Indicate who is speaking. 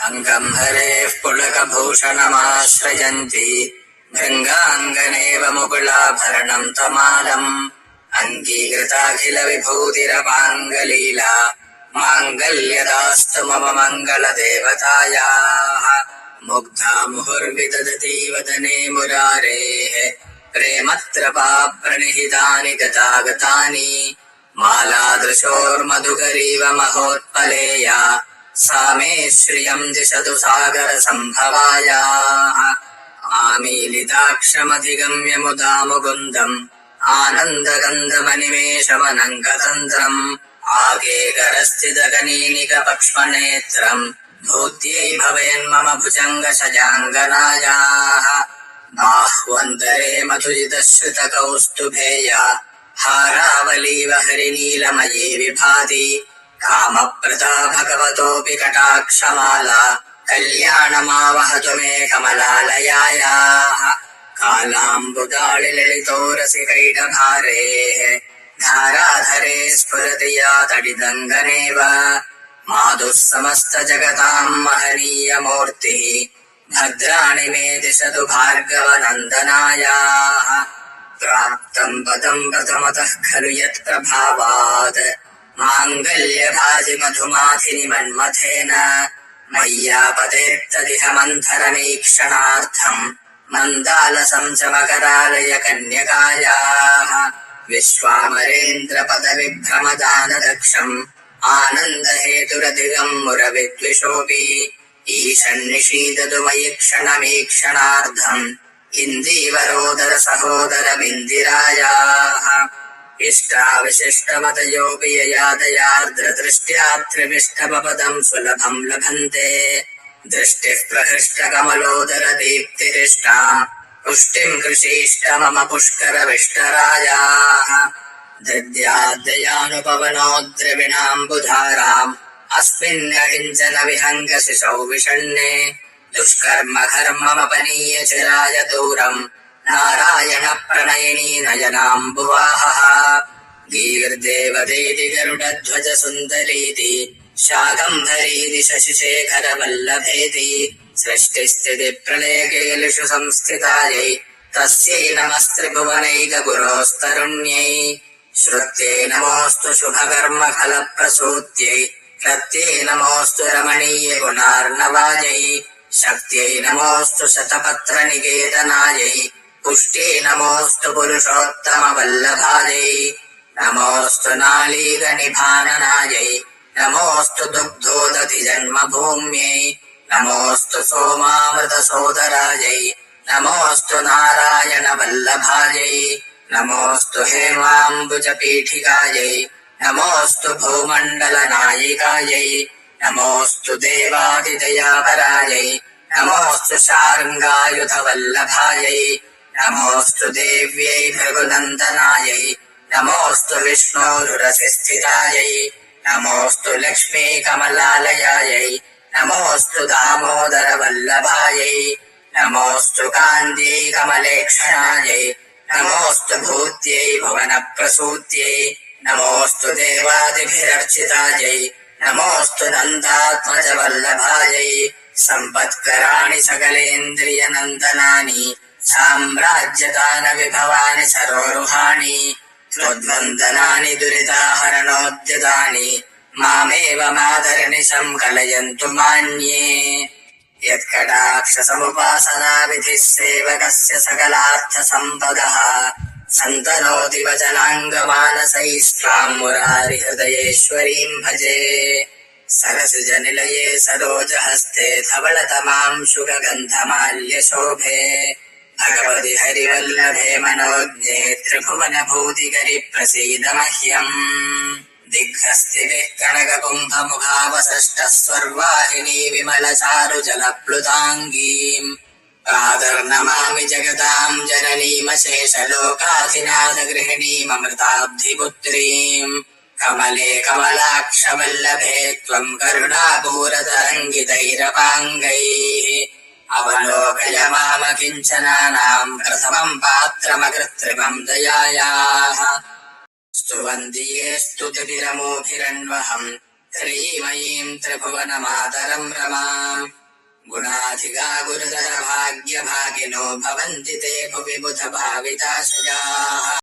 Speaker 1: अङ्गम् हरेः पुलकभूषणमाश्रयन्ति भृङ्गाङ्गनेव मुकुलाभरणम् तमालम् अङ्गीकृताखिलविभूतिरपाङ्गलीला माङ्गल्यदास्तु मम मङ्गलदेवतायाः मुग्धा मुहुर्विदधती वदने मुरारेः प्रेमत्रपा प्रणिहितानि गतागतानि मालादृशोर्मधुकरीव महोत्पलेया सा मे श्रियम् दिशतु सागरसम्भवायाः आमीलिताक्षमधिगम्य मुदा मुकुन्दम् आनन्दगन्धमनिमेषमनङ्गतन्त्रम् आकेकरस्थितकनीनिकपक्ष्मनेत्रम् भूत्यै भवेन्मम भुजङ्गशजाङ्गनायाः बाह्वन्तरे मधुजितश्रुतकौस्तुभेया हारावलीव हरिनीलमयी विभाति कामप्रदा भगवतोऽपि कटाक्षमाला कल्याणमावहतु मे कमलालयायाः कालाम्बुदाळिललितोरसिकैटभारेः धाराधरे स्फुरति या तडिदङ्गनेव मातुः समस्तजगताम् महनीयमूर्तिः भद्राणि मे दिशतु भार्गवनन्दनायाः प्राप्तम् पदम् प्रथमतः खलु यत्प्रभावात् माङ्गल्यभाजि मधुमाथिनि मन्मथेन मय्यापतेत्तदिह मन्थरमीक्षणार्थम् मन्दालसम् च मकरालय कन्यकायाः विश्वामरेन्द्रपदविभ्रमदानदक्षम् आनन्दहेतुरधिगम् मुरविद्विषोऽपि ईशन्निषीदतु मयि क्षणमीक्षणार्थम् इन्दीवरोदर सहोदरमिन्दिरायाः इष्टाविशिष्टमतयोऽपि ययादयार्द्रदृष्ट्या त्रिविष्टपदम् सुलभम् लभन्ते दृष्टिः प्रहृष्टकमलोदर दीप्तिरिष्टा पुष्टिम् कृषीष्ट मम पुष्करविष्टरायाः दद्याद्दयानुपवनोद्रविणाम्बुधाराम् अस्मिन्नकिञ्चन विहङ्गशिशौ विषण्णे दुष्कर्मकर्ममपनीय चिराय दूरम् नारायण प्रणयिनी नयनाम्बुवाहः गीर्देवदेति गरुडध्वज सुन्दरीति शाकम्भरीति शशिशेखरवल्लभेति सृष्टिस्थितिप्रलयकेलिषु संस्थितायै तस्यै नमस्त्रिभुवनैकगुरोस्तरुण्यै श्रुत्यै नमोऽस्तु शुभकर्मफलप्रसूत्यै प्रत्यै नमोऽस्तु रमणीयगुणार्णवायै शक्त्यै नमोऽस्तु शतपत्रनिकेतनायै पुष्ट्यै नमोऽस्तु पुरुषोत्तमवल्लभायै नमोऽस्तु नालीगनिभाननायै नमोऽस्तु दुग्धोदधिजन्मभूम्यै नमोऽस्तु सोमामृतसोदरायै नमोऽस्तु नारायणवल्लभायै नमोऽस्तु हेमाम्बुजपीठिकायै नमोऽस्तु भूमण्डलनायिकायै नमोऽस्तु देवादिदयापरायै नमोऽस्तु शार्ङ्गायुधवल्लभायै नमोऽस्तु देव्यै भृगुनन्दनायै नमोऽस्तु विष्णोरुरसिस्थितायै नमोऽस्तु लक्ष्मी कमलालयायै नमोऽस्तु दामोदरवल्लभायै नमोऽस्तु कान्त्यै कमलेक्षणायै नमोऽस्तु भूत्यै भुवनप्रसूत्यै नमोऽस्तु देवादिभिरर्चितायै नमोऽस्तु नन्दात्मजवल्लभायै सम्पत्कराणि सकलेन्द्रियनन्दनानि साम्राज्यदानविभवानि सरोरुहाणि त्वद्वन्दनानि दुरिताहरणोद्यतानि मामेव मातर्निशम् कलयन्तु मान्ये यत्कटाक्षसमुपासनाविधिः सेवकस्य सकलार्थसम्पदः सन्तनोति वचनाङ्गमानसैस्त्वाम् मुरारिहृदयेश्वरीम् भजे सरसिजनिलये सरोजहस्ते धवलतमाम् शुकगन्धमाल्यशोभे भगवति हरिवल्लभे मनोज्ञे त्रिभुवनभूतिकरि प्रसीद मह्यम् दिग्हस्तिभिः कनककुम्भमुखावसष्टः स्वर्वाहिनी विमलचारुजलप्लुताङ्गीम् प्रातर्नमामि जगताम् जननीमशेषलोकाधिनाथगृहिणीममृताब्धिपुत्रीम् कमले कमलाक्षवल्लभे त्वम् करुणापूरतरङ्गितैरपाङ्गैः अवलोकय माम किञ्चनानाम् प्रथमम् पात्रमकृत्रिमम् दयायाः स्तुवन्ति ये स्तुतिभिरमोभिरन्वहम् त्रिमयीम् त्रिभुवनमातरम् रमाम् गुणाधिका गुरुतर भाग्यभागिनो भवन्ति ते भुवि बुध भाविताशयाः